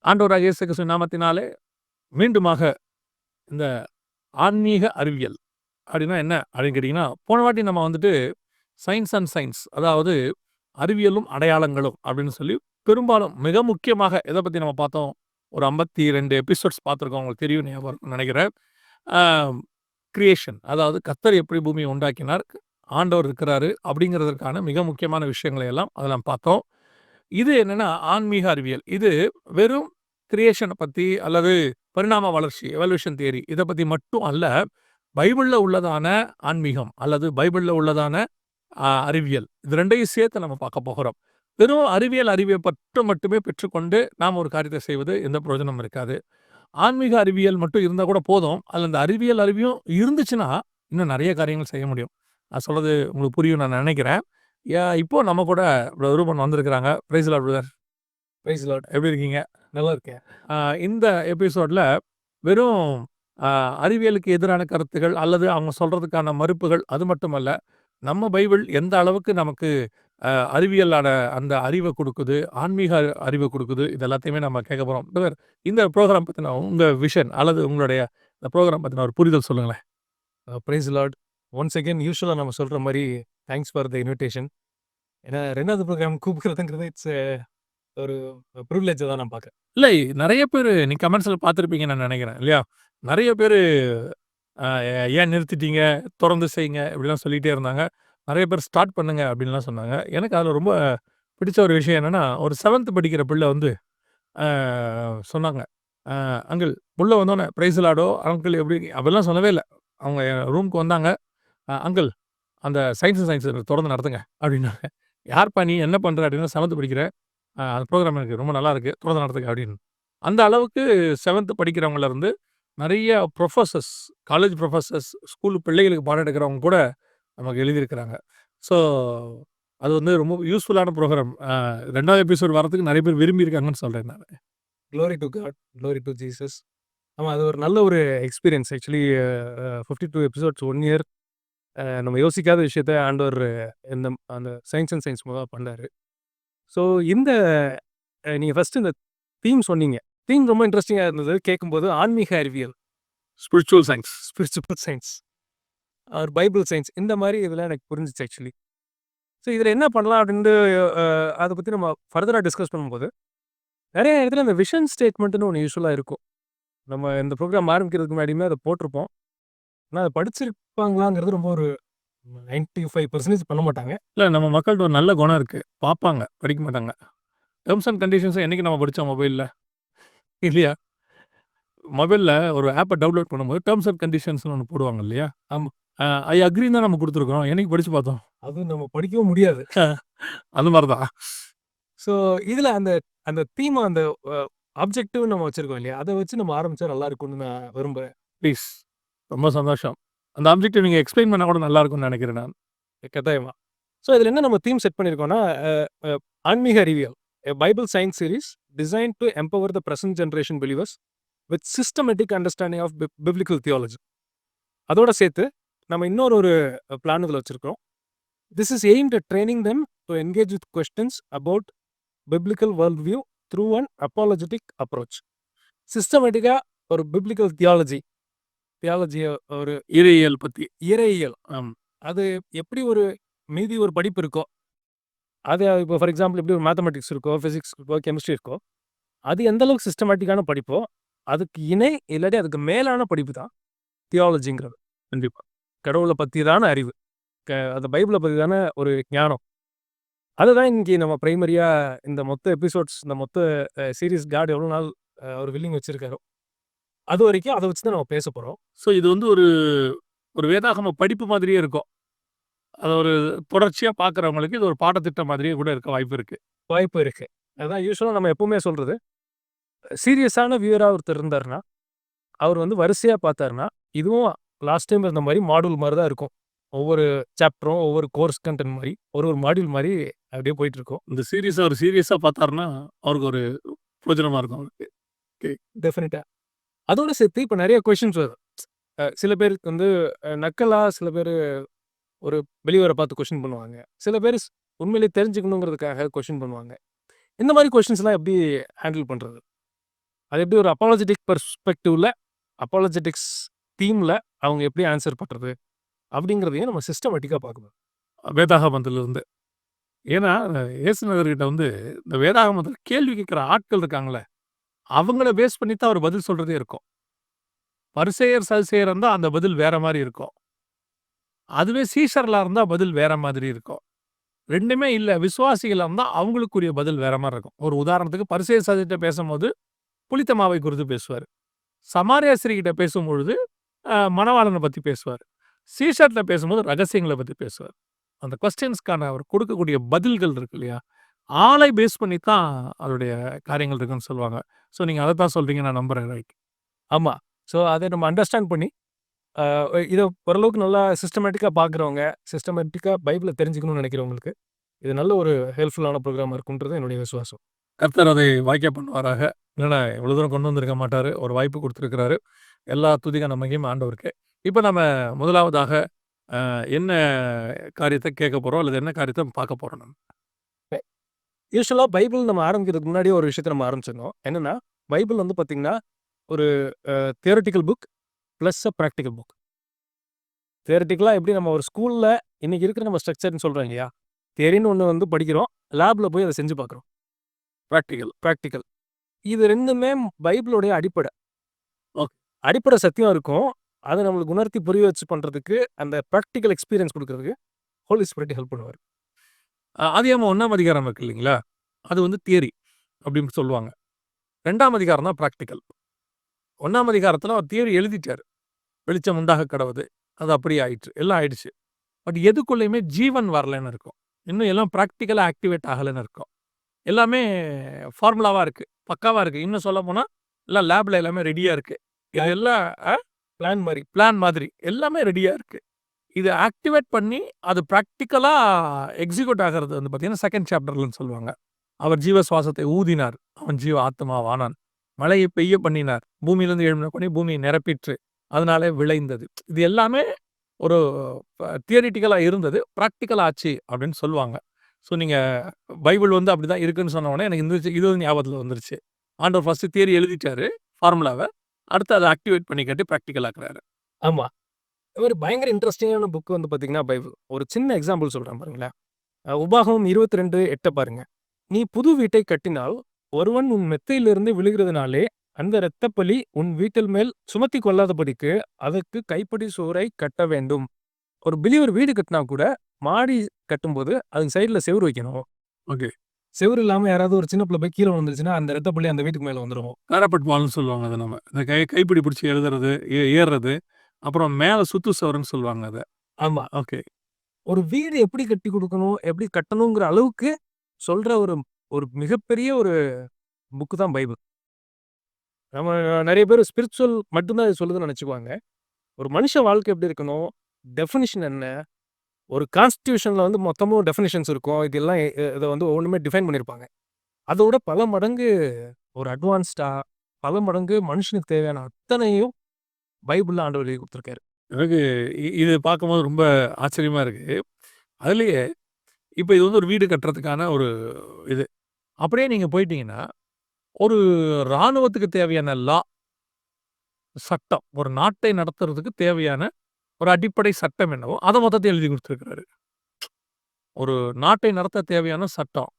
ஆண்டவராகிய இயேசு கிறிஸ்துவின் நாமத்தினாலே மீண்டுமாக இந்த ஆன்மீக அறிவியல் அப்படின்னா என்ன அப்படின்னு கேட்டிங்கன்னா, போன வாட்டி நம்ம வந்துட்டு சயின்ஸ் அண்ட் சயின்ஸ், அதாவது அறிவியலும் அடையாளங்களும் அப்படின்னு சொல்லி பெரும்பாலும் மிக முக்கியமாக எதை பற்றி நம்ம பார்த்தோம்? ஒரு 52 எபிசோட்ஸ் பார்த்துருக்கோம். உங்களுக்கு தெரியும், ஞாபகம் இருக்கும்னு நினைக்கிறேன். கிரியேஷன், அதாவது கர்த்தர் எப்படி பூமியை உண்டாக்கினார், ஆண்டவர் இருக்கிறாரு அப்படிங்கிறதற்கான மிக முக்கியமான விஷயங்களை எல்லாம் அதெல்லாம் பார்த்தோம். இது என்னன்னா ஆன்மீக அறிவியல். இது வெறும் கிரியேஷனை பத்தி அல்லது பரிணாம வளர்ச்சி, எவல்யூஷன் தியரி இதை பத்தி மட்டும் அல்ல. பைபிள்ல உள்ளதான ஆன்மீகம் அல்லது பைபிள்ல உள்ளதான அறிவியல், இது ரெண்டையும் சேர்த்து நம்ம பார்க்க போகிறோம். வெறும் அறிவியல் அறிவை பற்றி மட்டுமே பெற்றுக்கொண்டு நாம் ஒரு காரியத்தை செய்வது எந்த பிரயோஜனம் இருக்காது. ஆன்மீக அறிவியல் மட்டும் இருந்தால் கூட போதும். அதில் அந்த அறிவியல் அறிவியும் இருந்துச்சுன்னா இன்னும் நிறைய காரியங்கள் செய்ய முடியும். நான் சொல்றது உங்களுக்கு புரியும் நான் நினைக்கிறேன். இப்போ நம்ம கூட ரூபன் வந்திருக்கிறாங்க. Praise Lord brother. Praise Lord. எப்படி இருக்கீங்க? நல்லா இருக்கேன். இந்த எபிசோட்ல வெறும் அறிவியலுக்கு எதிரான கருத்துகள் அல்லது அவங்க சொல்றதுக்கான மறுப்புகள் அது மட்டுமல்ல, நம்ம பைபிள் எந்த அளவுக்கு நமக்கு அறிவியலான அந்த அறிவை கொடுக்குது, ஆன்மீக அறிவை கொடுக்குது, இது எல்லாத்தையுமே நம்ம கேட்க போகிறோம். பிரதர், இந்த ப்ரோக்ராம் பற்றின உங்கள் விஷன் அல்லது உங்களுடைய இந்த ப்ரோக்ராம் பற்றின ஒரு புரிதல் சொல்லுங்களேன். Price Lord. ஒன்ஸ் அகேன் யூஸ்வலாக நம்ம சொல்கிற மாதிரி தேங்க்ஸ் ஃபார் த இன்விடேஷன். ஏன்னா 2வது ப்ரோக்ராம் கூப்பிடுறதுங்கிறது இட்ஸ் ஒரு ப்ரிவிலேஜை தான் நான் பார்க்குறேன். இல்லை, நிறைய பேர் நீ கமெண்ட்ஸில் பார்த்துருப்பீங்கன்னு நான் நினைக்கிறேன் இல்லையா? நிறைய பேர் ஏன் நிறுத்திட்டீங்க, தொடர்ந்து செய்யுங்க இப்படிலாம் சொல்லிகிட்டே இருந்தாங்க. நிறைய பேர் ஸ்டார்ட் பண்ணுங்க அப்படின்லாம் சொன்னாங்க. எனக்கு அதில் ரொம்ப பிடிச்ச ஒரு விஷயம் என்னென்னா, ஒரு 7th படிக்கிற பிள்ளை வந்து சொன்னாங்க, அங்கிள் உள்ளே வந்தோன்னே பிரைஸ் லார்டோ அங்கிள் எப்படி அப்படிலாம் சொல்லவே இல்லை. அவங்க ரூமுக்கு வந்தாங்க, அங்கிள் அந்த சயின்ஸ் தொடர்ந்து நடத்துங்க அப்படின்னாங்க. யார்ப்பா நீ, என்ன பண்ணுற அப்படின்னா, 7th படிக்கிறேன், அந்த ப்ரோக்ராம் எனக்கு ரொம்ப நல்லா இருக்குது, தொடர்ந்து நடத்துங்க அப்படின்னு. அந்த அளவுக்கு 7th படிக்கிறவங்கலேருந்து நிறைய ப்ரொஃபஸர்ஸ், காலேஜ் ப்ரொஃபஸர்ஸ், ஸ்கூல் பிள்ளைகளுக்கு பாடம் எடுக்கிறவங்க கூட நமக்கு எழுதியிருக்கிறாங்க. ஸோ அது வந்து ரொம்ப யூஸ்ஃபுல்லான ப்ரோக்ராம். 2வது எபிசோட் வரதுக்கு நிறைய பேர் விரும்பியிருக்காங்கன்னு சொல்கிறேன் நான். Glory to God, glory to Jesus. ஆமாம், அது ஒரு நல்ல ஒரு எக்ஸ்பீரியன்ஸ். ஆக்சுவலி 52 எபிசோட்ஸ் 1 இயர் நம்ம யோசிக்காத விஷயத்த ஆண்டவர் இந்த அந்த சயின்ஸ் அண்ட் சயின்ஸ் மூலமாக பண்ணார். ஸோ இந்த நீங்கள் ஃபஸ்ட்டு இந்த தீம் சொன்னீங்க. தீம் ரொம்ப இன்ட்ரெஸ்டிங்காக இருந்தது கேட்கும்போது. ஆன்மீக அறிவியல், ஸ்பிரிச்சுவல் சயின்ஸ், ஒரு பைபிள் சயின்ஸ், இந்த மாதிரி இதெல்லாம் எனக்கு புரிஞ்சிச்சு ஆக்சுவலி. ஸோ இதில் என்ன பண்ணலாம் அப்படின்ட்டு அதை பற்றி நம்ம ஃபர்தராக டிஸ்கஸ் பண்ணும்போது, நிறைய இடத்துல இந்த விஷன் ஸ்டேட்மெண்ட்டுன்னு ஒன்று யூஸ்வலாக இருக்கும். நம்ம இந்த ப்ரோக்ராம் ஆரம்பிக்கிறதுக்கு முன்னாடியுமே அதை போட்டிருப்போம். ஆனால் அதை படிச்சிருப்பாங்களாங்கிறது ரொம்ப ஒரு 95% பண்ண மாட்டாங்க. இல்லை, நம்ம மக்கள்கிட்ட ஒரு நல்ல குணம் இருக்குது, பார்ப்பாங்க, படிக்க மாட்டாங்க. டேர்ம்ஸ் அண்ட் கண்டிஷன்ஸை என்றைக்கு நம்ம படித்தோம் மொபைலில் இல்லையா? மொபைலில் ஒரு ஆப்பை டவுன்லோட் பண்ணும்போது டேர்ம்ஸ் அண்ட் கண்டிஷன்ஸ்னு ஒன்று போடுவாங்க இல்லையா? ஆமாம், ஐ அக்ரின்னு தான் நம்ம கொடுத்துருக்கோம். என்னைக்கு படித்து பார்த்தோம்? அது நம்ம படிக்கவும் முடியாது. அந்த மாதிரி தான். ஸோ இதில் அந்த அந்த தீம், அந்த ஆப்ஜெக்டிவ் நம்ம வச்சுருக்கோம் இல்லையா, அதை வச்சு நம்ம ஆரம்பித்தா நல்லா இருக்கும்னு நான் விரும்புகிறேன். ப்ளீஸ், ரொம்ப சந்தோஷம். அந்த ஆப்ஜெக்டிவ் நீங்கள் எக்ஸ்பிளைன் பண்ணால் கூட நல்லா இருக்கும்னு நினைக்கிறேன் நான். கட்டாயமா. ஸோ இதில் என்ன நம்ம தீம் செட் பண்ணியிருக்கோம்னா, ஆன்மீக அறிவியல், Bible science series design to empower the present generation believers with systematic understanding of biblical theology. அதோட சேர்த்து நம்ம இன்னொரு ஒரு பிளான் இதில் வச்சுருக்கோம். This is aimed at training them to engage with questions about biblical world view through an apologetic approach. சிஸ்டமேட்டிக்காக ஒரு biblical தியாலஜியை, ஒரு இறையியல் பற்றி, இறையியல், அது எப்படி ஒரு மீதி ஒரு படிப்பு இருக்கோ, அது இப்போ ஃபார் எக்ஸாம்பிள் எப்படி ஒரு மேத்தமெட்டிக்ஸ் இருக்கோ, ஃபிசிக்ஸ் இருக்கோ, கெமிஸ்ட்ரி இருக்கோ, அது எந்த அளவுக்கு சிஸ்டமேட்டிக்கான படிப்போ அதுக்கு இணை இல்லாட்டி அதுக்கு மேலான படிப்பு தான் தியாலஜிங்கிறது. கண்டிப்பாக கடவுளை பற்றி தான அறிவு, அந்த பைபிளை பற்றி தானே ஒரு ஞானம். அதுதான் இன்றைக்கி நம்ம ப்ரைமரியாக இந்த மொத்த எபிசோட்ஸ், இந்த மொத்த சீரீஸ் காட் எவ்வளோ நாள் ஒரு வில்லிங் வச்சுருக்காரோ அது வரைக்கும் அதை வச்சு தான் நம்ம பேச போகிறோம். ஸோ இது வந்து ஒரு வேதாகம படிப்பு மாதிரியே இருக்கும். அது ஒரு தொடர்ச்சியாக பார்க்குறவங்களுக்கு இது ஒரு பாடத்திட்டம் மாதிரியே கூட இருக்க வாய்ப்பு இருக்குது. அதுதான் யூஸ்வலாக நம்ம எப்பவுமே சொல்கிறது. சீரியஸான வியூவராக ஒருத்தர் இருந்தாருன்னா, அவர் வந்து வரிசையாக பார்த்தாருன்னா, இதுவும் லாஸ்ட் டைம் இருந்த மாதிரி மாடியூல் மாதிரி தான் இருக்கும். ஒவ்வொரு சாப்டரும் ஒவ்வொரு கோர்ஸ் கண்டென்ட் மாதிரி ஒரு மாடியூல் மாதிரி அப்படியே போயிட்டு இருக்கோம். இந்த சீரியஸாக ஒரு சீரியஸாக பார்த்தாருன்னா அவருக்கு ஒரு பிரோஜனமாக இருக்கும் அவருக்கு. டெஃபினட்டாக. அதோட சேர்த்து இப்போ நிறைய கொஷின்ஸ் வரும். சில பேருக்கு வந்து நக்கலாக, சில பேர் ஒரு வெளிவரை பார்த்து கொஷின் பண்ணுவாங்க, சில பேர் உண்மையிலேயே தெரிஞ்சுக்கணுங்கிறதுக்காக கொஷின் பண்ணுவாங்க. இந்த மாதிரி கொஷின்ஸ்லாம் எப்படி ஹேண்டில் பண்ணுறது? அது எப்படி ஒரு அப்பாலஜெட்டிக் பெர்ஸ்பெக்டிவ்ல அப்பாலஜெட்டிக்ஸ் தீம்ல அவங்க எப்படி ஆன்சர் பண்றது அப்படிங்கிறதையும் நம்ம சிஸ்டமேட்டிக்கா பார்க்கணும். வேதாகமத்திலிருந்து. ஏன்னா, இயேசுநாதர்கிட்ட வந்து இந்த வேதாகமத்தில கேள்வி கேட்கிற ஆட்கள் இருக்காங்கல்ல, அவங்கள பேஸ் பண்ணி தான் அவர் பதில் சொல்றதே இருக்கும். பரிசேயர், சதுசேயர் இருந்தா அந்த பதில் வேற மாரி இருக்கும். அதுவே சீஷர்களா இருந்தா பதில் வேற மாதிரி இருக்கும். 2மே இல்ல விசுவாசிகளா இருந்தா அவங்களுக்குரிய பதில் வேற மாரி இருக்கும். ஒரு உதாரணத்துக்கு பரிசேயர் சதுசேயர்ட்ட பேசும்போது புளித்த மாவை குறித்து பேசுவாரு. சமாரியா ஸ்திரீகிட்ட பேசும்பொழுது மணவாளன பத்தி பேசுவாரு. சீஷர்ட்ட பேசும்போது ரகசியங்கள பத்தி பேசுவாரு. அந்த கொஸ்டின்ஸ்க்கான அவர் கொடுக்கக்கூடிய பதில்கள் இருக்கு இல்லையா? ஆளை பேஸ் பண்ணி தான் அதோடைய காரியங்கள் இருக்குன்னு சொல்லுவாங்க. ஸோ நீங்க அத தான் சொல்றீங்கன்னு நான் நம்புறேன். ரைட். ஆமா. ஸோ அத நம்ம அண்டர்ஸ்டாண்ட் பண்ணி அ இத ஓரளவுக்கு நல்லா சிஸ்டமேட்டிக்கா பார்க்குறவங்க, சிஸ்டமேட்டிக்கா பைபிள தெரிஞ்சுக்கணும்னு நினைக்கிறவங்களுக்கு, இது நல்ல ஒரு ஹெல்ப்ஃபுல்லான ப்ரோகிராமா இருக்கும்ன்றது என்னுடைய விசுவாசம். கர்த்தர் அதை வாய்க்க பண்ணுவாராக. இல்லன்னா இவ்வளவு தூரம் கொண்டு வந்திருக்க மாட்டாரு. ஒரு வாய்ப்பு குடுத்திருக்கிறாரு. எல்லா துதிக்கான மகிமை ஆண்டவருக்கே. இப்ப நம்ம முதலாவதாக என்ன காரியத்த கேட்க போறோம்? அல்லது என்ன காரியத்த பார்க்க போறோம் நம்ம? யூசுவலா பைபிள் நம்ம ஆரம்பிக்கிறதுக்கு முன்னாடியே ஒரு விஷயத்த நம்ம ஆரம்பிச்சிடணும். என்னன்னா, பைபிள் வந்து பார்த்தீங்கன்னா, ஒரு theoretical book plus practical book. தியரட்டிக்கலா எப்படி நம்ம ஒரு ஸ்கூல்ல இன்னைக்கு இருக்கிற நம்ம ஸ்ட்ரக்சர்ன்னு சொல்றோம் இல்லையா? தியரின்னு ஒண்ணு வந்து படிக்கிறோம். லேப்ல போய் அத செஞ்சு பார்க்குறோம். பிராக்டிகல். இது 2மே பைபிளுடைய அடிப்படை. ஓகே. அடிப்படை சத்தியம் இருக்கும். அத நம்மளுக்கு உணர்த்தி புரிய வச்சு பண்றதுக்கு, அந்த பிராக்டிகல் எக்ஸ்பீரியன்ஸ் குடுக்குறதுக்கு ஹோலி ஸ்பிரிட் ஹெல்ப் பண்ணுவாரு. ஆதியாகமம் 1ஆம் அதிகாரம் இருக்கு இல்லைங்களா? அது வந்து தியரி அப்படின்னு சொல்லுவாங்க. 2ஆம் அதிகாரம் தான் பிராக்டிகல். 1ஆம் அதிகாரத்துல அவர் தியரி எழுதிட்டாரு. வெளிச்சம் உண்டாக கடவுது. அது அப்படியே ஆயிற்று. எல்லாம் ஆயிடுச்சு. பட் எதுக்குள்ளயுமே ஜீவன் வரலன்னு இருக்கும். இன்னும் எல்லாம் பிராக்டிகலா ஆக்டிவேட் ஆகலன்னு இருக்கும். எல்லாமே ஃபார்முலாவா இருக்கு. பக்காவா இருக்கு. இன்னும் சொல்லப்போனா எல்லாம் லேப்ல எல்லாமே ரெடியா இருக்கு. இதெல்லாம் பிளான் மாதிரி எல்லாமே ரெடியா இருக்கு. இத ஆக்டிவேட் பண்ணி அது பிராக்டிகலா எக்ஸிக்யூட் ஆகுறது வந்து பார்த்தீங்கன்னா, 2ண்ட் சாப்டர்லன்னு சொல்லுவாங்க. அவர் ஜீவ சுவாசத்தை ஊதினார். அவன் ஜீவ ஆத்துமாவானான். மழையை பெய்ய பண்ணினார். பூமியிலிருந்து எழும்பின கொனி பூமியை நிரப்பிற்று. அதனாலே விளைந்தது. இது எல்லாமே ஒரு தியரிட்டிக்கலா இருந்தது. பிராக்டிகல் ஆச்சு அப்படின்னு சொல்லுவாங்க. ஸோ நீங்க பைபிள் வந்து அப்படிதான் இருக்குன்னு சொன்ன உடனே எனக்கு இது ஞாபகத்துல வந்துருச்சு. ஆண்டவர் ஃபர்ஸ்ட் தியரி எழுதிட்டாரு. ஃபார்முலாவ. அடுத்து அத ஆக்டிவேட் பண்ணி காட்டி பிராக்டிகல் ஆக்குறாரு. ஆமா. ஒரு பயங்கர இன்ட்ரஸ்டிங்கான புக் வந்து பார்த்தீங்கன்னா, பைபிள். ஒரு சின்ன எக்ஸாம்பிள் சொல்றேன் பாருங்களேன். உபாகமம் 22:8 பாருங்க. "நீ புது வீட்டைக் கட்டினால், ஒருவன் உன் மெத்தையிலிருந்து விழுகிறதினாலே, அந்த இரத்தப்பழி உன் வீட்டில் மேல் சுமத்திக் கொள்ளாதபடிக்கு, அதற்கு கைப்பிடி சுவரைக் கட்ட வேண்டும்." ஒரு பிலீவர் வீடு கட்டினா கூட, மாடி கட்டும்போது அதுக்கு சைடுல செவுரு வைக்கணும். ஓகே. செவுரு இல்லாம யாராவது ஒரு சின்ன பிள்ளை போய் கீழ விழுந்துருச்சுன்னா, அந்த இரத்தப்பழி அந்த வீட்டுக்கு மேல வந்துரும். காரப்பட் வால்ன்னு சொல்லுவாங்க அத நம்ம. இந்த கைப்பிடி பிடிச்சு எழுதுறது, ஏறுறது. அப்புறம் மேல சுத்து சுவருன்னு சொல்லுவாங்க அத. ஆமா. ஓகே. ஒரு வீடு எப்படி கட்டிக் குடுக்கணும், எப்படி கட்டணுங்கிற அளவுக்கு சொல்ற ஒரு ஒரு மிகப்பெரிய ஒரு புக் தான் பைபிள். நம்ம நெறைய பேர் ஸ்பிரிச்சுவல் மட்டும் தான் இது சொல்லுதுன்னு நெனச்சுக்குவாங்க. ஒரு மனுஷ வாழ்க்கை எப்படி இருக்கணும்? டெஃபினிஷன் என்ன? ஒரு கான்ஸ்டிடியூஷன்ல வந்து மொத்தமும் டெஃபினிஷன்ஸ் இருக்கும். இதெல்லாம் இத வந்து ஒவ்வொன்னுமே டிஃபைன் பண்ணியிருப்பாங்க. அதோட பல மடங்கு ஒரு அட்வான்ஸ்டா, பல மடங்கு மனுஷனுக்கு தேவையான அத்தனையும் பைபிள்ல ஆண்டவர் எழுதி குடுத்துருக்காரு. எனக்கு இது பார்க்கும்போது ரொம்ப ஆச்சரியமா இருக்கு. அதுலயே இப்ப இது வந்து ஒரு வீடு கட்டுறதுக்கான ஒரு இது. அப்படியே நீங்க போயிட்டீங்கன்னா, ஒரு ராணுவத்துக்கு தேவையான சட்டம். ஒரு நாட்டை நடத்துறதுக்கு தேவையான ஒரு அடிப்படை சட்டம் என்னவோ, அத மொத்தத்தையும் எழுதி குடுத்துருக்கிறாரு. ஒரு நாட்டை நடத்த தேவையான சட்டம்.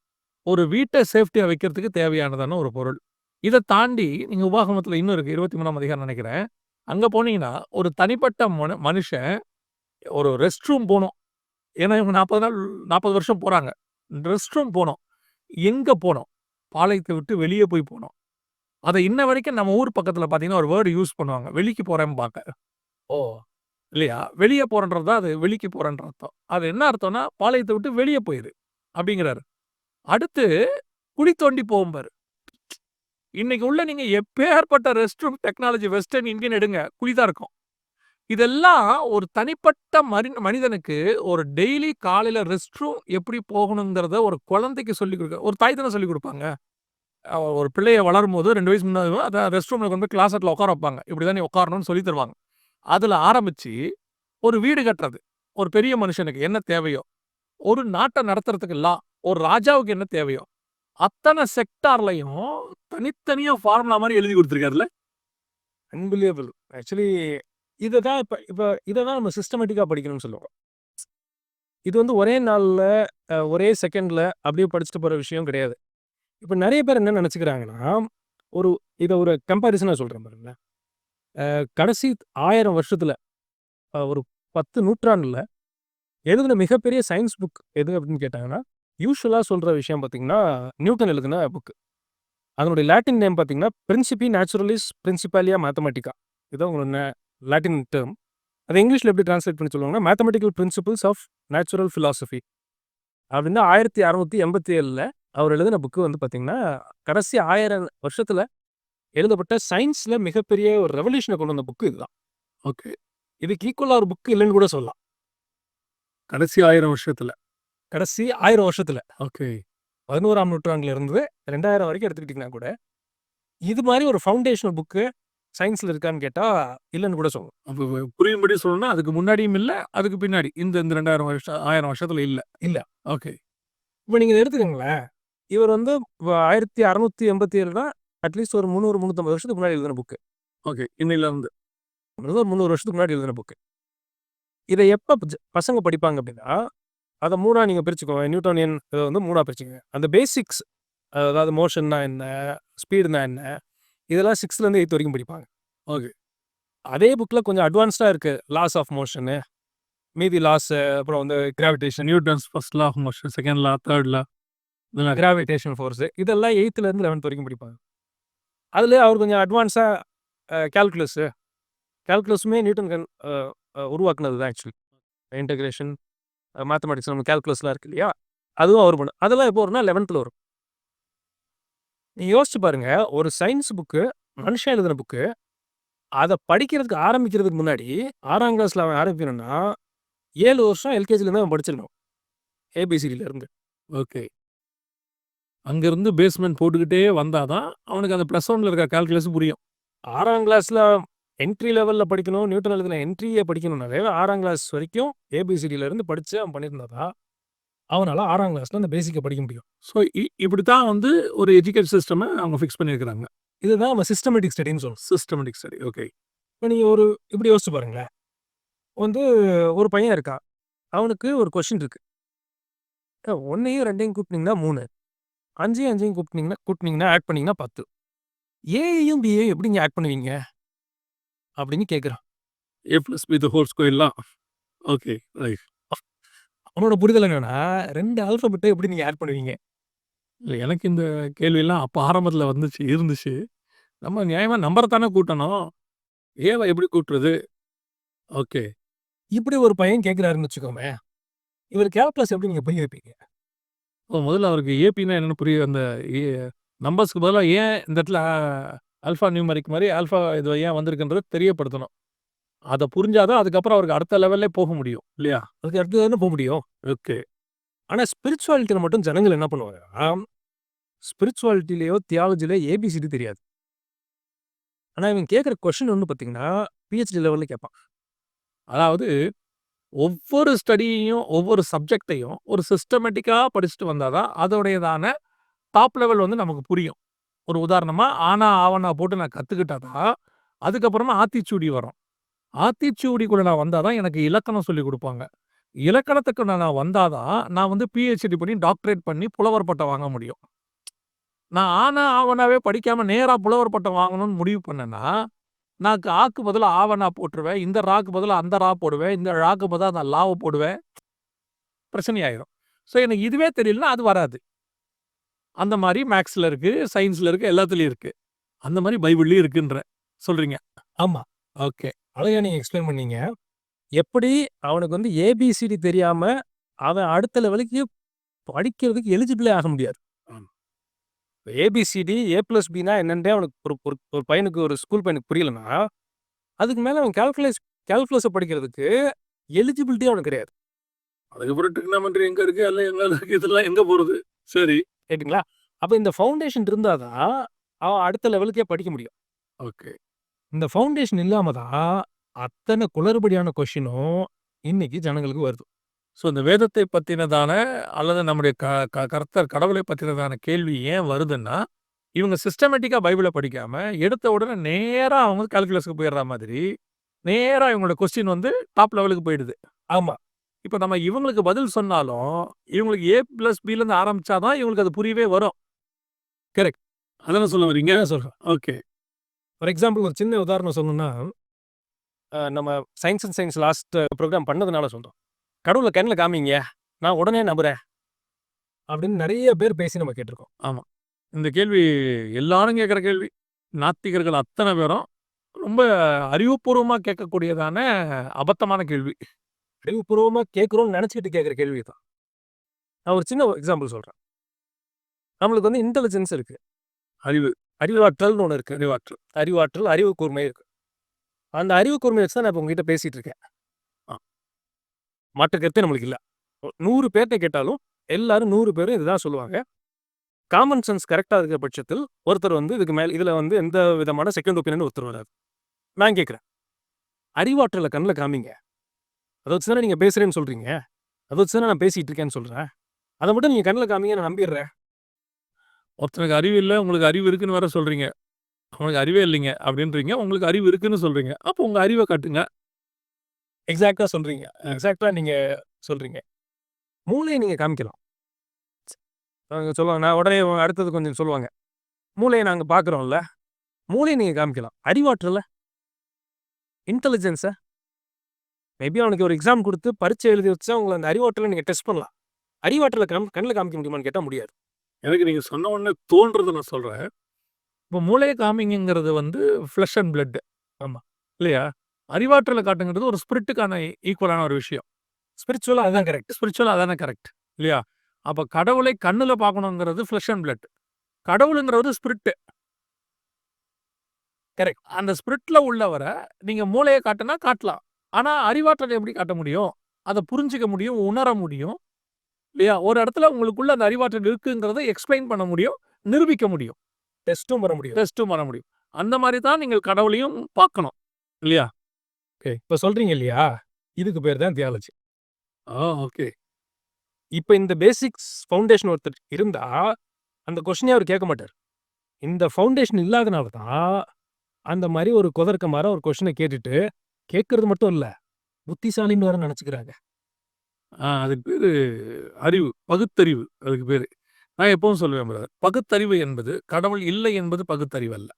ஒரு வீட்ட சேஃப்டியா வைக்கிறதுக்கு தேவையானதான ஒரு பொருள். இத தாண்டி நீங்க உபாகமத்துல இன்னும் இருக்கு. 23ஆம் அதிகாரம் நெனைக்கிறேன். அங்க போனீங்கன்னா, ஒரு தனிப்பட்ட மனுஷன் ஒரு ரெஸ்ட் ரூம் போணும். ஏன்னா, இவங்க 40 வருஷம் போறாங்க. ரெஸ்ட் ரூம் போணும். எங்க போணும்? பாளையத்த விட்டு வெளிய போய் போணும். அத இன்ன வரைக்கும் நம்ம ஊர் பக்கத்துல பார்த்தீங்கன்னா, ஒரு வேர்ட் யூஸ் பண்ணுவாங்க. வெளிக்கு போறேன்பாங்க. ஓ! இல்லையா? வெளிய போறேன்றது தான் அது வெளிக்கு போறேன்ற அர்த்தம். அது என்ன அர்த்தம்னா, பாளையத்த விட்டு வெளிய போயிரு அப்படிங்கிறாரு. அடுத்து குழி தோண்டி போம்பாரு. இன்னைக்கு உள்ள நீங்க எப்பேர்ப்பட்ட restroom technology western, Indian எடுங்க. குழி தான் இருக்கும். இதெல்லாம் ஒரு தனிப்பட்ட மனிதனுக்கு ஒரு டெய்லி காலையில ரெஸ்ட் ரூம் எப்படி போகணுங்கிறத ஒரு குழந்தைக்கு சொல்லிக் குடுக்க ஒரு தாய் தானே சொல்லிக் குடுப்பாங்க. ஒரு பிள்ளைய வளரும்போது 2 வயசு முன்னாடி அத ரெஸ்ட் ரூம்ல கொண்டு போய் கிளாஸ்ல உட்கார வைப்பாங்க. இப்படிதான் நீ உட்காரணும்னு சொல்லி தருவாங்க. அதுல ஆரம்பிச்சு ஒரு வீடு கட்டுறது. ஒரு பெரிய மனுஷனுக்கு என்ன தேவையோ, ஒரு நாட்ட நடத்துறதுக்கு ஒரு ராஜாவுக்கு என்ன தேவையோ, அத்தனை செக்டார்லயும் தனித்தனியா ஃபார்முலா மாரி எழுதி குடுத்துருக்காருல்ல. அன்பிலியபிள். ஆக்சுவலி இத தான் இப்ப இத தான் நம்ம சிஸ்டமேட்டிக்கா படிக்கணும்னு சொல்லுவோம். இது வந்து ஒரே நாள்ல, ஒரே செகண்ட்ல அப்படியே படிச்சுட்டு போற விஷயம் கிடையாது. இப்ப நெறைய பேர் என்ன நெனச்சுக்கிறாங்கன்னா, ஒரு இத ஒரு கம்பேரிசனா சொல்றேன் பாருங்களேன். கடைசி 1000 வருஷத்துல, ஒரு 10 நூற்றாண்டுல எழுதின மிகப்பெரிய சயன்ஸ் புக் எது அப்படின்னு கேட்டாங்கன்னா, யூசுவலா சொல்ற விஷயம் பார்த்தீங்கன்னா, நியூட்டன் எழுதின புக். அதனுடைய லாட்டின் நேம் பார்த்தீங்கன்னா, பிரின்சிபி நேச்சுரலிஸ் பிரின்சிபாலியா மேத்தமேட்டிகா. இதான் உங்களோட லாட்டின் டெர்ம். அது இங்கிலீஷ்ல எப்படி டிரான்ஸ்லேட் பண்ணி சொல்லுவாங்கன்னா, mathematical principles of natural philosophy அப்படின்னு 1687ல அவர் எழுதின புக் வந்து பார்த்தீங்கன்னா, கடைசி 1000 வருஷத்துல எழுதப்பட்ட சயின்ஸ்ல மிகப்பெரிய ஒரு ரெவல்யூஷன கொண்டு வந்த புக் இதுதான். ஓகே. இதுக்கு ஈக்குவலா ஒரு புக் இல்லன்னு கூட சொல்லலாம். கடைசி 1000 வருஷத்துல. கடைசி 1000 வருஷத்துல. ஓகே. 11ஆம் நூற்றாண்டுல இருந்து 2000 வரைக்கும் எடுத்துக்கிட்டீங்கன்னா கூட, இது மாரி ஒரு ஃபவுண்டேஷனல் புக்கு சயின்ஸ்ல இருக்கான்னு கேட்டா, இல்லன்னு கூட சொல்லலாம். அப்ப புரியும்படி சொல்லணும்னா, அதுக்கு முன்னாடியும் இல்ல, அதுக்கு பின்னாடி. இந்த இந்த 2000 வருஷம் 1000 வருஷத்துல இல்ல. இல்ல. ஓகே. இப்ப நீங்க இத எடுத்துக்கங்களேன். இவர் வந்து 1687னா அட்லீஸ்ட் ஒரு 300, 350 வருஷத்துக்கு முன்னாடி எழுதின புக்கு. ஓகே. இன்னையிலருந்து. ஒரு 300 வருஷத்துக்கு முன்னாடி எழுதின புக்கு. இத எப்ப பசங்க படிப்பாங்க அப்படின்னா, அத 3ஆ நீங்க பிரிச்சுக்கோங்க. நியூட்டோனியன் இத வந்து 3ஆ பிரிச்சுக்கங்க. அந்த பேசிக்ஸ், அதாவது மோஷன்னா என்ன? ஸ்பீடுனா என்ன? இதெல்லாம் 6லேருந்து 8 வரைக்கும் படிப்பாங்க. ஓகே. அதே புக்ல கொஞ்சம் அட்வான்ஸ்டா இருக்கு. லாஸ் ஆஃப் மோஷனு, மீதி லாஸ், அப்புறம் வந்து gravitation, Newton's first law of motion, second law, third law இதெல்லாம் இருக்கு. கிராவிடேஷன் ஃபோர்ஸ் இதெல்லாம் 8லேருந்து 11த் வரைக்கும் படிப்பாங்க. அதுல அவர் கொஞ்சம் அட்வான்ஸா கால்குலஸுமே நியூட்டன் உருவாக்குனது தான் ஆக்சுவலி. இன்டகிரேஷன், மேத்தமேட்டிக்ஸ் நம்ம கால்குலஸ்லாம் இருக்கு இல்லையா? அதுவும் அவர் அதெல்லாம் எப்போ வரும்னா 11த்ல வரும். நீங்க யோசிச்சு பாருங்க. ஒரு சயின்ஸ் புக்கு, மனுஷன் எழுதின புக்கு, அத படிக்கிறதுக்கு ஆரம்பிக்கிறதுக்கு முன்னாடி 6ஆம் கிளாஸ்ல அவன் ஆரம்பிக்கணும்னா, 7 வருஷம் எல்கேஜிலேருந்து அவன் படிச்சிருக்கணும். ஏபிசிடில இருந்து. ஓகே. அங்கருந்து பேஸ்மென்ட் போட்டுக்கிட்டே வந்தா தான், அவனுக்கு அந்த +1ல இருக்க கால்குலஸ் புரியும். 6ஆம் கிளாஸ்ல என்ட்ரி லெவல்ல படிக்கணும். நியூட்டன் எழுதின என்ட்ரியே படிக்கணும்னாலே 6ஆம் கிளாஸ் வரைக்கும் ஏபிசிடில இருந்து படிச்சு அவன் பண்ணியிருந்தா தான், அவனால 6ஆம் கிளாஸ்ல அந்த பேசிக்க படிக்க முடியும். ஸோ இப்படித்தான் வந்து ஒரு எஜுகேஷன் சிஸ்டம அவங்க ஃபிக்ஸ் பண்ணியிருக்கிறாங்க. இதுதான் நம்ம சிஸ்டமேட்டிக் ஸ்டடின்னு சொல்றோம். Systematic study. ஓகே. இப்ப நீங்க இப்படி யோசிச்சு பாருங்களேன். வந்து ஒரு பையன் இருக்கான். அவனுக்கு ஒரு கொஸ்டின் இருக்கு. 1யும் 2யும் கூட்டுனீங்கன்னா 3. 5யும் 5யும் கூட்டுனீங்கன்னா ஆட் பண்ணீங்கன்னா 10. ஏயையும் பியையும் எப்படிங்க ஆட் பண்ணுவீங்க? அப்படின்னு கேட்குறான். A + B ஹோல் ஸ்கொயர்லாம். ஓகே. ரைட். அவனோட புரிதல் என்னன்னா, 2 ஆல்ஃபபெட்ட எப்படி நீங்க ஆட் பண்ணுவீங்க? இல்ல எனக்கு இந்த கேள்வியெல்லாம் அப்ப ஆரம்பத்துல இருந்துச்சு. நம்ம நியாயமா நம்பர தானே கூட்டணும். ஏவ எப்படி கூட்டுறது? ஓகே. இப்படி ஒரு பையன் கேட்குறாருன்னு வச்சுக்கோமே, இவரு கால்குலஸ் எப்படி நீங்க புரிய வைப்பீங்க? முதல்ல அவருக்கு ஏபின்னா என்னன்னு புரியும். அந்த எ நம்பர்ஸ்க்கு பதிலா ஏன் இந்த இடத்துல ஆல்ஃபா நியூமெரிக் மாரி ஆல்ஃபா இது ஏன் வந்திருக்குன்றத தெரியப்படுத்தணும். அத புரிஞ்சா தான் அதுக்கப்புறம் அவருக்கு அடுத்த லெவல்லே போக முடியும். இல்லையா? அதுக்கு அடுத்து தானே முடியும். ஓகே. ஆனா ஸ்பிரிச்சுவாலிட்டில மட்டும் ஜனங்கள் என்ன பண்ணுவாங்கன்னா, ஸ்பிரிச்சுவாலிட்டிலயோ, தியாலஜிலயோ ஏபிசிடி தெரியாது. ஆனா இவன் கேட்குற கொஸ்டின் வந்து பார்த்தீங்கன்னா, பிஹெச்டி லெவல்ல கேட்பான். அதாவது ஒவ்வொரு ஸ்டடியையும், ஒவ்வொரு சப்ஜெக்ட்டையும் ஒரு சிஸ்டமேட்டிக்கா படிச்சுட்டு வந்தா தான், அதோடையதான டாப் லெவல் வந்து நமக்கு புரியும். ஒரு உதாரணமா, ஆனா, ஆவன்னா போட்டு நான் கத்துக்கிட்டா தான், அதுக்கப்புறமா ஆத்திச்சூடி வரும். ஆத்திச்சூடிக்குள்ள நான் வந்தா தான் எனக்கு இலக்கணம் சொல்லிக் குடுப்பாங்க. இலக்கணத்துக்கு நான் வந்தா தான், நான் வந்து பிஹெச்டி பண்ணி, டாக்டரேட் பண்ணி புலவர் பட்டம் வாங்க முடியும். நான் ஆனா, ஆவன்னாவே படிக்காம நேரா புலவர் பட்டம் வாங்கணும்னு முடிவு பண்ணேன்னா, நான் ஆக்கு பதிலா ஆவன்னா போட்டுருவேன். இந்த ராக்கு பதிலா அந்த ரா போடுவேன். இந்த ழாக்கு பதிலா அந்த லாவ போடுவேன். பிரச்சனையாயிரும். ஸோ எனக்கு இதுவே தெரியலன்னா அது வராது. அந்த மாரி மேத்ஸ்ல இருக்கு, சயன்ஸ்ல இருக்கு, எல்லாத்துலயும் இருக்கு. அந்த மாரி பைபிள்லயும் இருக்குன்றேன். சொல்றீங்க. ஆமா. ஓகே. அழகா நீங்க எக்ஸ்பிளைன் பண்ணீங்க. எப்படி அவனுக்கு வந்து ஏபிசிடி தெரியாம, அவன் அடுத்த லெவலுக்கு படிக்கிறதுக்கு எலிஜிபிளே ஆக முடியாது. ஆமா. ஏபிசிடி, A+Bனா என்னன்றே அவனுக்கு ஒரு பையனுக்கு ஒரு ஸ்கூல் பையனுக்கு புரியலன்னா, அதுக்கு மேல அவன் கால்குலஸ படிக்கிறதுக்கு எலிஜிபிலிட்டியே அவனுக்கு கிடையாது. அதுக்கப்புறம் ட்ரிக்னாமெட்ரி எங்க இருக்கு? எல்லாம் எங்க இருக்கு? இதெல்லாம் எங்க போறது? சரி. கேட்டீங்களா? அப்ப இந்த ஃபவுண்டேஷன் இருந்தா தான், அவன் அடுத்த லெவலுக்கே படிக்க முடியும். ஓகே. இந்த ஃபவுண்டேஷன் இல்லாம தான், அத்தன குளறுபடியான கொஸ்டினும் இன்னைக்கு ஜனங்களுக்கு வருது. ஸோ இந்த வேதத்தை பத்தினதான அல்லது நம்முடைய க க கர்த்தர் கடவுளை பத்தினதான கேள்வி ஏன் வருதுன்னா, இவங்க சிஸ்டமேட்டிக்கா பைபிள படிக்காம, எடுத்த உடனே நேரா அவங்க கால்குலஸ்க்கு போயிடுற மாதிரி, நேரா இவங்களோட கொஸ்டின் வந்து டாப் லெவலுக்கு போயிடுது. ஆமா. இப்ப நம்ம இவங்களுக்கு பதில் சொன்னாலும், இவங்களுக்கு ஏ பிளஸ் பிலருந்து ஆரம்பிச்சா தான் இவங்களுக்கு அது புரியவே வரும். கரெக்ட். அதானே சொல்ல வரீங்க? சொல்றேன். ஓகே. ஃபார் எக்ஸாம்பிள் ஒரு சின்ன உதாரணம் சொல்லணும்னா, நம்ம science and science last program பண்ணதுனால சொல்றோம். கடவுள கண்ணுல காமிங்க. நான் உடனே நம்புறேன். அப்படின்னு நெறைய பேர் பேசி நம்ம கேட்டுருக்கோம். ஆமா. இந்த கேள்வி எல்லாரும் கேட்கிற கேள்வி. நாத்திகர்கள் அத்தன பேரும் ரொம்ப அறிவுபூர்வமா கேட்கக்கூடியதான அபத்தமான கேள்வி. அறிவுபூர்வமா கேட்கிறோம்னு நெனச்சுக்கிட்டு கேட்கிற கேள்வி தான். நான் ஒரு சின்ன எக்ஸாம்பிள் சொல்றேன். நம்மளுக்கு வந்து இன்டெலிஜென்ஸ் இருக்கு. அறிவு, அறிவாற்றல்னு ஒண்ணு இருக்கு. அறிவாற்றல். அறிவாற்றல், அறிவு கூர்மை இருக்கு. அந்த அறிவு கூர்மைய வச்சு தான் நான் இப்ப உங்ககிட்ட பேசிட்டு இருக்கேன். ஆ. மாற்று கருத்தே நம்மளுக்கு இல்ல. 100 பேர்ட்ட கேட்டாலும் எல்லாரும் 100 பேரும் இதுதான் சொல்லுவாங்க. காமன் சென்ஸ் கரெக்ட்டா இருக்கிற பட்சத்தில் ஒருத்தர் வந்து இதுக்கு மேல இதுல வந்து எந்த விதமான செகண்ட் ஒப்பீனியன் ஒருத்தர் வராது. நான் கேட்கிறேன். அறிவாற்றல கண்ணுல காமிங்க. அத வச்சு தானே நீங்க பேசுறேன்னு சொல்றீங்க. அத வச்சு தானே நான் பேசிட்டு இருக்கேன்னு சொல்றேன். அத மட்டும் நீங்க கண்ணுல காமிங்க நான் நம்பிடுறேன். ஒருத்தனுக்கு அறிவு இல்ல, உங்களுக்கு அறிவு இருக்குன்னு வேற சொல்றீங்க. அவனுக்கு அறிவே இல்லைங்க அப்படின்றீங்க. உங்களுக்கு அறிவு இருக்குன்னு சொல்றீங்க. அப்போ உங்க அறிவ காட்டுங்க. எக்ஸாக்ட்டா சொல்றீங்க. எக்ஸாக்ட்டா நீங்க சொல்றீங்க. மூளைய நீங்க காமிக்கலாம். அவங்க சொல்லுவாங்க. நான் உடனே அடுத்தது கொஞ்சம் சொல்லுவாங்க. மூளைய நாங்க பார்க்குறோம்ல. மூளைய நீங்க காமிக்கலாம். அறிவாற்றல, இன்டெலிஜென்ஸ மேபி அவனுக்கு ஒரு எக்ஸாம் குடுத்து பரீட்சை எழுதி வச்சா உங்கள அந்த அறிவாற்றல நீங்க டெஸ்ட் பண்ணலாம். அறிவாற்றல கண்ணுல காமிக்க முடியுமான்னு கேட்டா முடியாது. எனக்கு நீங்க சொன்ன உடனே தோன்றத நான் சொல்றேன். இப்போ மூளைய காமிங்கங்கிறது வந்து ஃப்ளஷ் அண்ட் பிளட். ஆமா. இல்லையா? அறிவாற்றல காட்டுங்கிறது ஒரு ஸ்பிரிட்டுக்கான ஈக்குவலான ஒரு விஷயம். ஸ்பிரிச்சுவலா அதுதான் கரெக்ட். ஸ்பிரிச்சுவலா அதானே கரெக்ட். இல்லையா? அப்ப கடவுளை கண்ணுல பார்க்கணுங்கிறது ஃப்ளஷ் அண்ட் பிளட். கடவுளுங்கிறது ஸ்பிரிட். கரெக்ட். அந்த ஸ்பிரிட்ல உள்ளவர நீங்க மூளைய காட்டுனா காட்டலாம். ஆனா அறிவாற்றல எப்படி காட்ட முடியும்? அத புரிஞ்சுக்க முடியும், உணர முடியும். இல்லையா? ஒரு இடத்துல உங்களுக்குள்ள அந்த அறிவாற்றல் இருக்குங்கிறத எக்ஸ்பிளைன் பண்ண முடியும், நிரூபிக்க முடியும். டெஸ்ட்டும் பண்ண முடியும். டெஸ்ட்டும் பண்ண முடியும். அந்த மாரி தான் நீங்கள் கடவுளையும் பார்க்கணும். இல்லையா? ஓகே. இப்ப சொல்றீங்க இல்லையா? இதுக்கு பேர் தான் தியாலஜி. ஓகே. இப்ப இந்த பேசிக்ஸ் ஃபவுண்டேஷன் ஒருத்தர் இருந்தா, அந்த கொஸ்டினே அவர் கேட்க மாட்டார். இந்த ஃபவுண்டேஷன் இல்லாதனால தான், அந்த மாரி ஒரு குதர்க்க மார ஒரு கொஸ்டின கேட்டுட்டு, கேட்கறது மட்டும் இல்ல, புத்திசாலின்னு வேற நெனச்சுக்கிறாங்க. அதுக்கு பேரு அறிவு, பகுத்தறிவு அதுக்கு பேரு. நான் எப்பவும் சொல்லுவேன் பிரதர். பகுத்தறிவு என்பது கடவுள் இல்லை என்பது பகுத்தறிவு அல்ல.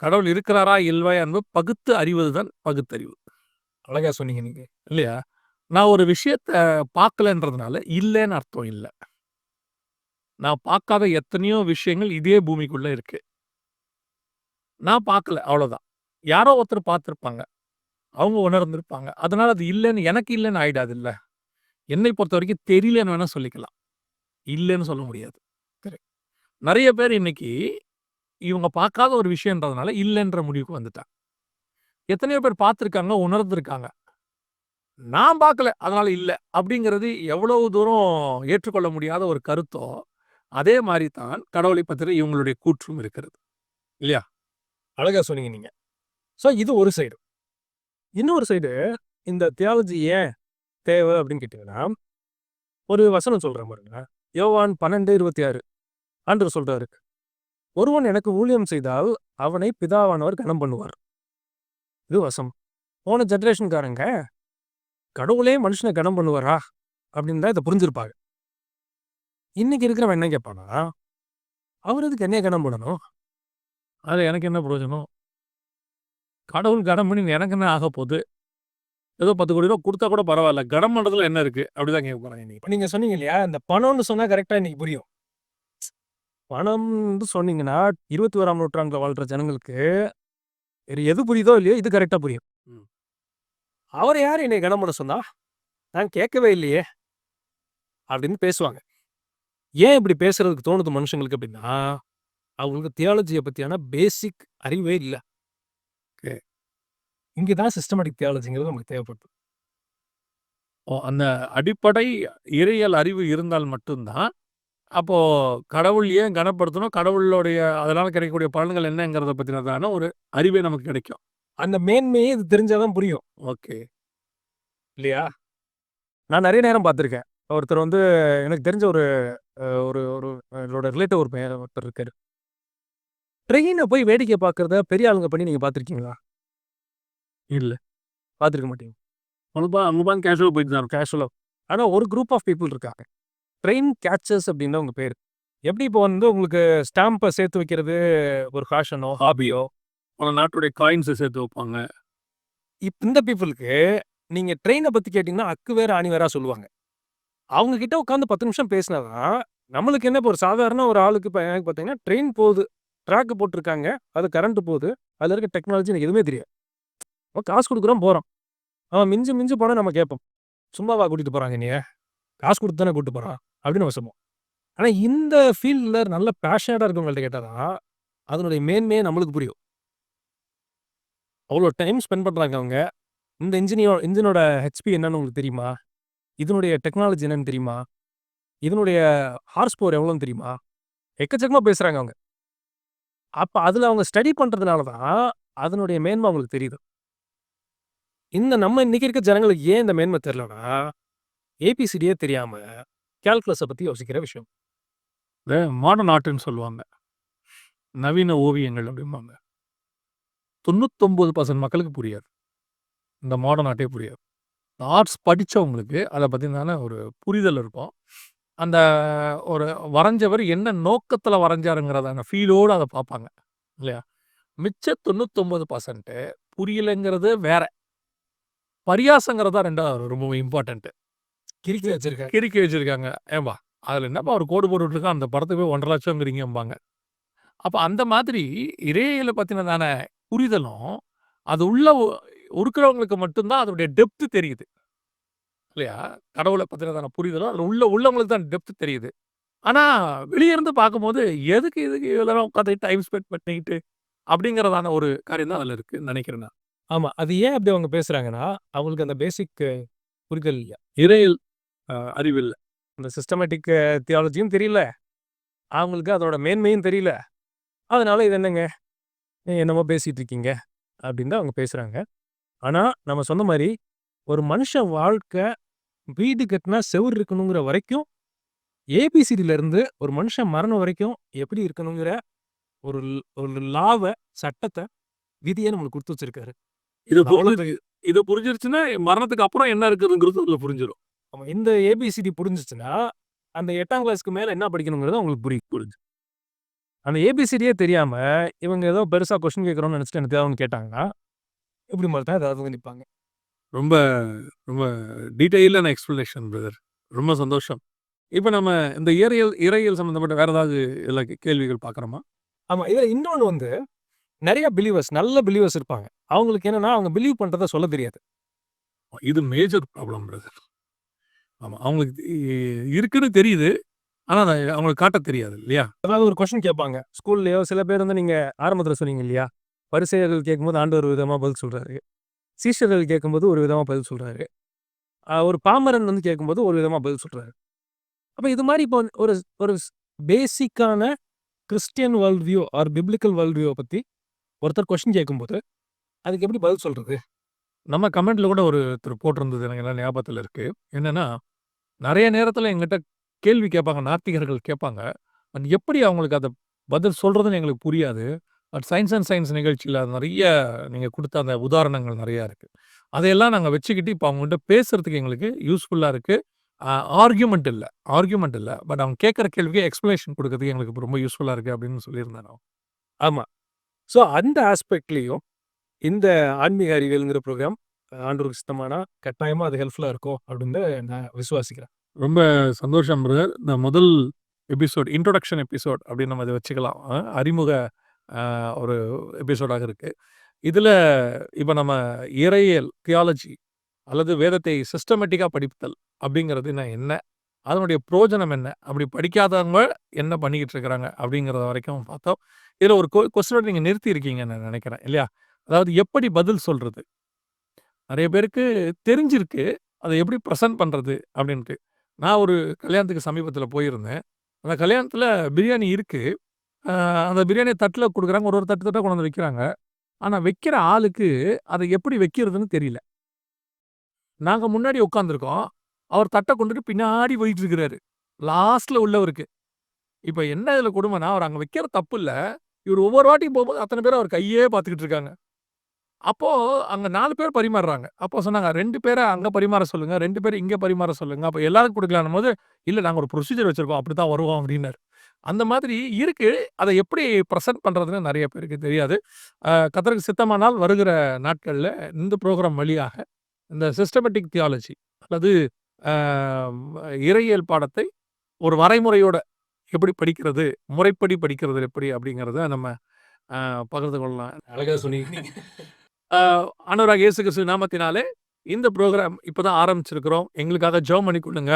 கடவுள் இருக்கிறாரா, இல்லையா என்பது பகுத்து அறிவது தான் பகுத்தறிவு. அழகா சொன்னீங்க நீங்க. இல்லையா? நான் ஒரு விஷயத்த பார்க்கலன்றதுனால இல்லன்னு அர்த்தம் இல்ல. நான் பார்க்காத எத்தனையோ விஷயங்கள் இதே பூமிக்குள்ள இருக்கு. நான் பார்க்கல அவ்வளோதான். யாரோ ஒருத்தர் பார்த்திருப்பாங்க. அவங்க உணர்ந்திருப்பாங்க. அதனால அது இல்லன்னு எனக்கு இல்லன்னு ஆயிடாதுல்ல. என்னை பொறுத்தவரைக்கும் தெரியலன்னு வேணா சொல்லிக்கலாம். இல்லன்னு சொல்ல முடியாது. கரெக்ட். நெறைய பேர் இன்னைக்கு இவங்க பார்க்காத ஒரு விஷயம்ன்றதுனால இல்லன்ற முடிவுக்கு வந்துட்டாங்க. எத்தனையோ பேர் பார்த்திருக்காங்க, உணர்ந்திருக்காங்க. நான் பார்க்கல, அதனால இல்ல. அப்படிங்கிறது எவ்வளவு தூரம் ஏற்றுக்கொள்ள முடியாத ஒரு கருத்தோ, அதே மாரி தான் கடவுளை பத்தின இவங்களுடைய கூற்றும் இருக்கிறது. இல்லையா? அழகா சொன்னீங்க நீங்க. ஸோ இது ஒரு சைடு. இன்னொரு சைடு, இந்த தியாலஜி ஏன் தேவை அப்படின்னு கேட்டீங்கன்னா, ஒரு வசனம் சொல்றேன் பாருங்க. யோவான் 12:26 ஆண்டவர் சொல்றாரு. ஒருவன் எனக்கு ஊழியம் செய்தால் அவனை பிதாவானவர் கனம் பண்ணுவார். இது வசனம். போன ஜெனரேஷன்காரங்க கடவுளே மனுஷனை கனம் பண்ணுவாரா அப்படின்னு தான் இதை புரிஞ்சிருப்பாங்க. இன்னைக்கு இருக்கிறவன் என்ன கேட்பானா, அவர் எதுக்கு என்னைய கனம் பண்ணணும்? அது எனக்கு என்ன பிரயோஜனம்? கடவுள் கனம் பண்ணி எனக்கு என்ன ஆகப்போது? ஏதோ 10 கோடி ரூபா குடுத்தா கூட பரவால்ல. கனம் பண்றதுல என்ன இருக்கு? அப்படிதான் கேட்க போறாங்க இன்னைக்கு. இப்ப நீங்க சொன்னீங்க இல்லையா, இந்த பணம்னு சொன்னா கரெக்டா இன்னைக்கு புரியும். பணம்னு சொன்னீங்கன்னா 21ஆம் நூற்றாண்டுல வாழ்ற ஜனங்களுக்கு வேற எது புரியுதோ இல்லையோ இது கரெக்டா புரியும். ம். அவர் யார் என்னை கனம் பண்ண சொன்னா? நான் கேட்கவே இல்லையே அப்படின்னு பேசுவாங்க. ஏன் இப்படி பேசுறதுக்கு தோணுது மனுஷங்களுக்கு அப்படின்னா, அவங்களுக்கு தியாலஜியை பத்தியான பேசிக் அறிவே இல்ல. ஓகே. இங்க தான் சிஸ்டமேட்டிக் தியாலஜிங்கிறது நமக்கு தேவைப்படுது. அந்த அடிப்படை இறையியல் அறிவு இருந்தால் மட்டும் தான், அப்போ கடவுள் ஏன் கனப்படுத்தணும்? கடவுளுடைய அதனால கிடைக்கக்கூடிய பலன்கள் என்னங்கிறத பத்தினதான ஒரு அறிவே நமக்கு கிடைக்கும். அந்த மேன்மையே இது தெரிஞ்சாதான் புரியும் ஓகே. இல்லையா? நான் நெறைய நேரம் பார்த்துருக்கேன். ஒருத்தர் வந்து எனக்கு தெரிஞ்ச ஒரு ஒரு ஒரு என்னோட ரிலேட்டிவ் ஒரு பையன் ஒருத்தர் இருக்காரு. ட்ரெயின போய் வேடிக்கை பார்க்கிறத பெரிய ஆளுங்க பண்ணி நீங்க பார்த்துருக்கீங்களா? இல்ல. பார்த்துருக்க மாட்டீங்க. அங்க பாருங்க கேஷுவலா போயிட்டு தான் இருக்கும். கேஷுவலா. ஆனா ஒரு குரூப் ஆஃப் பீப்பிள் இருக்காங்க. ட்ரெயின் கேச்சர்ஸ் அப்படின்னு தான் அவங்க பேரு. எப்படி இப்போ வந்து உங்களுக்கு ஸ்டாம்ப சேர்த்து வைக்கிறது ஒரு ஃபேஷனோ, ஹாபியோ, பல நாட்டுடைய காயின்ஸ சேர்த்து வைப்பாங்க. இந்த பீப்பிளுக்கு நீங்க ட்ரெயின பத்தி கேட்டீங்கன்னா, அக்கு வேற ஆணி வேறா சொல்லுவாங்க. அவங்க கிட்ட உட்கார்ந்து 10 நிமிஷம் பேசினா தான், நம்மளுக்கு என்ன இப்போ ஒரு சாதாரண ஒரு ஆளுக்கு இப்ப எனக்கு பார்த்தீங்கன்னா, ட்ரெயின் போகுது. ட்ராக் போட்டுருக்காங்க. அது கரண்ட் போகுது. அதுல இருக்க டெக்னாலஜி எனக்கு எதுவுமே தெரியாது. நம்ம காசு குடுக்குறோம், போறோம். அவன் மிஞ்சி மிஞ்சி போனா நம்ம கேட்போம். "சும்மாவா கூட்டிட்டு போறாங்க என்னைய? காசு குடுத்து தானே கூட்டிட்டு போறான்." அப்படின்னு நம்ம சொல்லுவோம். ஆனா இந்த ஃபீல்ட்ல நல்ல பேஷனேட்டா இருக்கவங்கள்ட்ட கேட்டா தான், அதனுடைய மேன்மையே நம்மளுக்கு புரியும். அவ்வளோ டைம் ஸ்பெண்ட் பண்றாங்க அவங்க. இந்த இன்ஜினோட ஹெச்பி என்னன்னு உங்களுக்கு தெரியுமா? இதனுடைய டெக்னாலஜி என்னன்னு தெரியுமா? இதனுடைய ஹார்ஸ் பவர் எவ்வளோன்னு தெரியுமா? எக்கச்சக்கமா பேசுறாங்க அவங்க. அப்ப அதுல அவங்க ஸ்டடி பண்றதுனால தான், அதனுடைய மேன்மை அவங்களுக்கு தெரியுது. நம்ம இன்னைக்கு இருக்க ஜனங்களுக்கு ஏன் இந்த மேன்மை தெரியலன்னா, ஏபிசிடியே தெரியாம கால்குலஸ பத்தி யோசிக்கிற விஷயம். இந்த மாடர்ன் ஆர்ட்ன்னு சொல்லுவாங்க. நவீன ஓவியங்கள் அப்படிம்பாங்க. 99% மக்களுக்கு புரியாது. இந்த மாடர்ன் ஆர்ட்டே புரியாது. ஆர்ட்ஸ் படிச்சவங்களுக்கு அத பத்தின ஒரு புரிதல் இருக்கும். அந்த ஒரு வரைஞ்சவர் என்ன நோக்கத்துல வரைஞ்சாருங்கிறதான ஃபீலோட அத பார்ப்பாங்க. இல்லையா? மிச்ச 99% புரியலங்கிறது வேற. பரியாசங்கிறது தான் 2வது ரொம்ப இம்பார்ட்டன்ட். கிறுக்கி வச்சிருக்காங்க. கிறுக்கி வச்சிருக்காங்க. ஏம்பா அதுல என்னப்பா ஒரு கோடு போட்டு விட்டுருக்கான், அந்த படத்துக்கு போய் 1,50,000ங்கிறீங்கம்பாங்க. அப்ப அந்த மாதிரி இறையியல பத்தினதான புரிதலும், அது உள்ள இருக்கிறவங்களுக்கு மட்டும் தான் அதோடைய டெப்த் தெரியுது. இல்லையா? கடவுள பத்தினதான புரிதலும், அதுல உள்ளவங்களுக்கு தான் டெப்த் தெரியுது. ஆனா, வெளிய இருந்து பார்க்கும்போது, எதுக்கு இவ்வளோ நேரம் உட்காந்து டைம் ஸ்பெண்ட் பண்ணிக்கிட்டு, அப்படிங்கிறதான ஒரு காரியம் தான் அதுல இருக்குன்னு நெனைக்கிறேன் நான். ஆமா. அது ஏன் அப்படி அவங்க பேசுறாங்கன்னா, அவங்களுக்கு அந்த பேசிக் புரிதல் இல்ல. இறையியல் அறிவு இல்ல. அந்த சிஸ்டமேட்டிக் தியாலஜியும் தெரியல. அவங்களுக்கு அதோட மேன்மையும் தெரியல. அதனால இது என்னங்க, என்னமோ பேசிட்டு இருக்கீங்க அப்படின்னு தான் அவங்க பேசுறாங்க. ஆனா, நம்ம சொன்ன மாரி, ஒரு மனுஷன் வாழ்க்கை வீடு கட்டினா செவுரு இருக்கணுங்கிற வரைக்கும், ஏபிசிடில இருந்து ஒரு மனுஷன் மரணம் வரைக்கும் எப்படி இருக்கணுங்கிற ஒரு ஒரு லாவ, சட்டத்த, விதிய நம்மளுக்கு குடுத்து வச்சிருக்காரு. இது அவ்வளோ இது புரிஞ்சிருச்சுன்னா, மரணத்துக்கு அப்புறம் என்ன இருக்குதுங்கிறது அதுல புரிஞ்சிரும். ஆமா. இந்த ஏபிசிடி புரிஞ்சுச்சுன்னா, அந்த 8ஆம் கிளாஸ்க்கு மேல என்ன படிக்கணுங்கிறது அவங்களுக்கு புரியும். அந்த ஏபிசிடியே தெரியாம, இவங்க ஏதோ பெருசா கொஸ்டின் கேட்கிறோம்னு நெனச்சுட்டு எனக்கு ஏதாவது ஒண்ணு கேட்டாங்கன்னா, இப்படி மாரி தான் ஏதாவது வந்து நிப்பாங்க. ரொம்ப ரொம்ப டீட்டெயிலான எக்ஸ்ப்ளனேஷன் பிரதர். ரொம்ப சந்தோஷம். இப்ப நம்ம இந்த இறையியல் சம்மந்தப்பட்ட வேற ஏதாவது இதுல கேள்விகள் பார்க்குறோமா? ஆமா. இதுல இன்னொன்னு வந்து, நெறைய பிலீவர்ஸ், நல்ல பிலீவர்ஸ் இருப்பாங்க. அவங்களுக்கு என்னன்னா, அவங்க பிலீவ் பண்றத சொல்ல தெரியாது. இது மேஜர் ப்ராப்ளம் பிரதர். ஆமா. அவங்களுக்கு இருக்குன்னு தெரியுது. ஆனா, அத அவங்களுக்கு காட்டத் தெரியாது இல்லையா? அதாவது ஒரு கொஸ்டின் கேட்பாங்க. ஸ்கூல்லயோ சில பேர் வந்து நீங்க ஆரம்பத்துல சொன்னீங்க இல்லையா? பரிசேயர்கள் கேட்கும்போது ஆண்டவர் ஒரு விதமா பதில் சொல்றாரு. சீஷர்கள் கேட்கும்போது ஒரு விதமா பதில் சொல்றாரு. ஒரு பாமரன் வந்து கேட்கும்போது ஒரு விதமா பதில் சொல்றாரு. அப்ப இது மாரி இப்போ ஒரு ஒரு பேசிக்கான Christian world view or biblical world வியூவ பத்தி ஒருத்தர் கொஸ்டின் கேட்கும்போது, அதுக்கு எப்படி பதில் சொல்றது? நம்ம கமெண்ட்ல கூட ஒருத்தர் போட்டிருந்தது எனக்கு நல்லா ஞாபகத்துல இருக்கு. என்னன்னா, நெறைய நேரத்துல என்கிட்ட கேள்வி கேட்பாங்க. நாத்திகர்கள் கேட்பாங்க. பட் எப்படி அவங்களுக்கு அத பதில் சொல்றதுன்னு எங்களுக்கு புரியாது. பட் சயன்ஸ் அண்ட் சயன்ஸ் நிகழ்ச்சியில நெறைய நீங்க குடுத்த அந்த உதாரணங்கள் நெறையா இருக்கு. அதையெல்லாம் நாங்க வச்சுக்கிட்டு இப்ப அவங்ககிட்ட பேசுறதுக்கு எங்களுக்கு யூஸ்ஃபுல்லா இருக்கு. அ ஆர்கியூமென்ட் இல்ல. பட் அவங்க கேட்கிற கேள்விக்கு எக்ஸ்ப்ளனேஷன் குடுக்கறதுக்கு எங்களுக்கு இப்ப ரொம்ப யூஸ்ஃபுல்லா இருக்கு அப்படின்னு சொல்லியிருந்தேன் நான். ஆமா. ஸோ அந்த ஆஸ்பெக்ட்லயும் இந்த ஆன்மீக அறிவியல்ங்கிற ப்ரோகிராம் ஆண்டவருக்கு சித்தமானா கட்டாயமா அது ஹெல்ப்ஃபுல்லா இருக்கும் அப்படின்னு நான் விசுவாசிக்கிறேன். ரொம்ப சந்தோஷம் பிரதர். இந்த முதல் இன்ட்ரோடக்ஷன் எபிசோட் அப்படின்னு நம்ம இத வச்சுக்கலாம். அறிமுக ஒரு எபிசோடாக இருக்கு. இதுல இப்ப நம்ம இறையியல், தியாலஜி அல்லது வேதத்தை சிஸ்டமேட்டிக்கா படித்தல் அப்படிங்கிறதுனா என்ன? அதனுடைய பிரயோஜனம் என்ன? அப்படி படிக்காதவங்க என்ன பண்ணிக்கிட்டு இருக்கிறாங்க? அப்படிங்கிறத வரைக்கும் பார்த்தோம். இதுல ஒரு கொஸ்டினோட நீங்க நிறுத்தி இருக்கீங்கன்னு நான் நினைக்கிறேன் இல்லையா? அதாவது எப்படி பதில் சொல்றது? நெறைய பேருக்கு தெரிஞ்சிருக்கு. அத எப்படி பிரசன்ட் பண்றது? அப்படின்ட்டு. நான் ஒரு கல்யாணத்துக்கு சமீபத்தில போயிருந்தேன். அந்த கல்யாணத்தில பிரியாணி இருக்கு. அ அந்த பிரியாணிய தட்ல குடுக்குறாங்க. ஒரு தட்டு தட்டா கொண்டு வந்து வைக்கிறாங்க. ஆனா வைக்கிற ஆளுக்கு அத எப்படி வைக்கிறதுன்னு தெரியல. நாங்க முன்னாடி உட்கார்ந்துருக்கோம். அவர் தட்ட கொண்டுட்டு பின்னாடி போயிட்டு இருக்கிறாரு. லாஸ்ட்ல உள்ளவருக்கு. இப்ப என்ன இதுல கொடுமைன்னா, அவர் அங்க வைக்கிற தப்பு இல்ல. இவரு ஒவ்வொரு வாட்டியும் போம்போது அத்தன பேரும் அவர் கையே பார்த்துக்கிட்டு இருக்காங்க. அப்போ அங்க 4 பேர் பரிமாறுறாங்க. அப்போ சொன்னாங்க, 2 பேர அங்க பரிமாற சொல்லுங்க. 2 பேர இங்க பரிமாற சொல்லுங்க. அப்ப எல்லாருக்கும் குடுக்கலான்னும்போது, இல்ல நாங்க ஒரு ப்ரொசீஜர் வச்சிருக்கோம். அப்படித்தான் வருவோம் அப்டின்னாரு. அந்த மாதிரி இருக்கு. அத எப்படி பிரசன்ட் பண்றதுன்னு நெறைய பேருக்கு தெரியாது. கர்த்தருக்கு சித்தமானால் வருகிற நாட்கள்ல இந்த புரோகிராம் வழியாக இந்த சிஸ்டமேட்டிக் தியாலஜி அல்லது அ இறையியல் பாடத்தை ஒரு வரைமுறையோட எப்படி படிக்கிறது, முறைப்படி படிக்கிறது எப்படி அப்படிங்கிறத நம்ம பகிர்ந்து கொள்ளலாம். அழகா சொன்னீங்க நீங்க. ஆண்டவராகிய இயேசு கிறிஸ்து நாமத்தினாலே இந்த புரோகிராம் இப்பதான் ஆரம்பிச்சிருக்கிறோம். எங்களுக்காக ஜெபம் பண்ணி கொள்ளுங்க.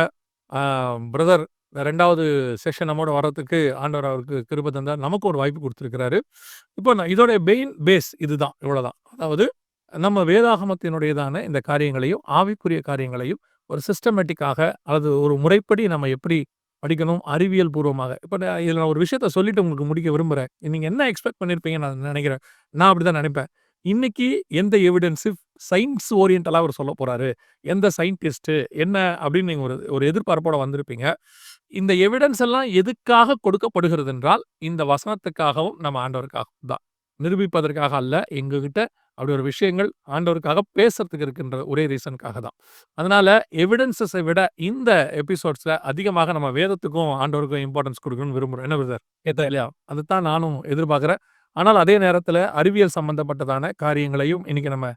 பிரதர் 2வது செஷன் நம்மோட வர்றதுக்கு ஆண்டவர் அவருக்கு கிருபை தந்தார். நமக்கு ஒரு வாய்ப்பு குடுத்திருக்கிறாரு. இப்போ இதோட பேஸ் இதுதான். இவ்வளவுதான். அதாவது நம்ம வேதாகமத்தினுடையதான இந்த காரியங்களையும், ஆவிக்குரிய காரியங்களையும் ஒரு சிஸ்டமேட்டிக்காக அல்லது ஒரு முறைப்படி நம்ம எப்படி படிக்கணும், அறிவியல் பூர்வமாக. இப்ப இதுல நான் ஒரு விஷயத்த சொல்லிட்டு உங்களுக்கு முடிக்க விரும்புறேன். நீங்க என்ன எக்ஸ்பெக்ட் பண்ணியிருப்பீங்கன்னு நான் நெனைக்கிறேன். நான் அப்படிதான் நெனைப்பேன். இன்னைக்கு எந்த எவிடன்ஸ் சயின்ஸ் ஓரியன்டலா அவர் சொல்லப் போறாரு. எந்த சயின்டிஸ்ட் என்ன அப்படின்னு நீங்க ஒரு எதிர்பார்ப்போட வந்திருப்பீங்க. இந்த எவிடன்ஸ் எல்லாம் எதுக்காக கொடுக்கப்படுகிறது என்றால், இந்த வசனத்துக்காகவும் நம்ம ஆண்டவருக்காகவும் தான். நிரூபிப்பதற்காக அல்ல. எங்ககிட்ட அப்படி ஒரு விஷயங்கள் ஆண்டவருக்காக பேசுறதுக்கு இருக்கின்ற ஒரே ரீசனுக்காக தான். அதனால எவிடன்ஸஸை விட இந்த எபிசோட்ஸ்ல அதிகமாக நம்ம வேதத்துக்கும் ஆண்டவருக்கும் இம்பார்ட்டன்ஸ் குடுக்கணும்னு விரும்புறோம். என்ன பிரதர்? இல்லையா? அதுதான் நானும் எதிர்பார்க்கிறேன். ஆனால் அதே நேரத்துல அறிவியல் சம்பந்தப்பட்டதான காரியங்களையும் இன்னைக்கு நம்ம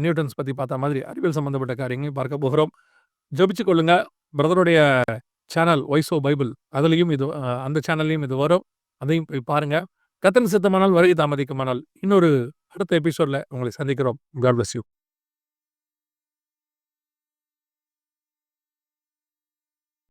நியூட்டன்ஸ் பத்தி பார்த்த மாதிரி அறிவியல் சம்பந்தப்பட்ட காரியங்களையும் பார்க்க போகிறோம். ஜெபிச்சுக் கொள்ளுங்க. பிரதருடைய சேனல் வாய்ஸ் ஆஃப் பைபிள் அதுலயும் இது அந்த சேனல்லயும் இது வரும். அதையும் போய் பாருங்க. கர்த்தரின் சித்தமானால் வருகை தாமதிக்குமானால் இன்னொரு அடுத்த எபிசோட்ல உங்களை சந்திக்கிறோம். God bless you.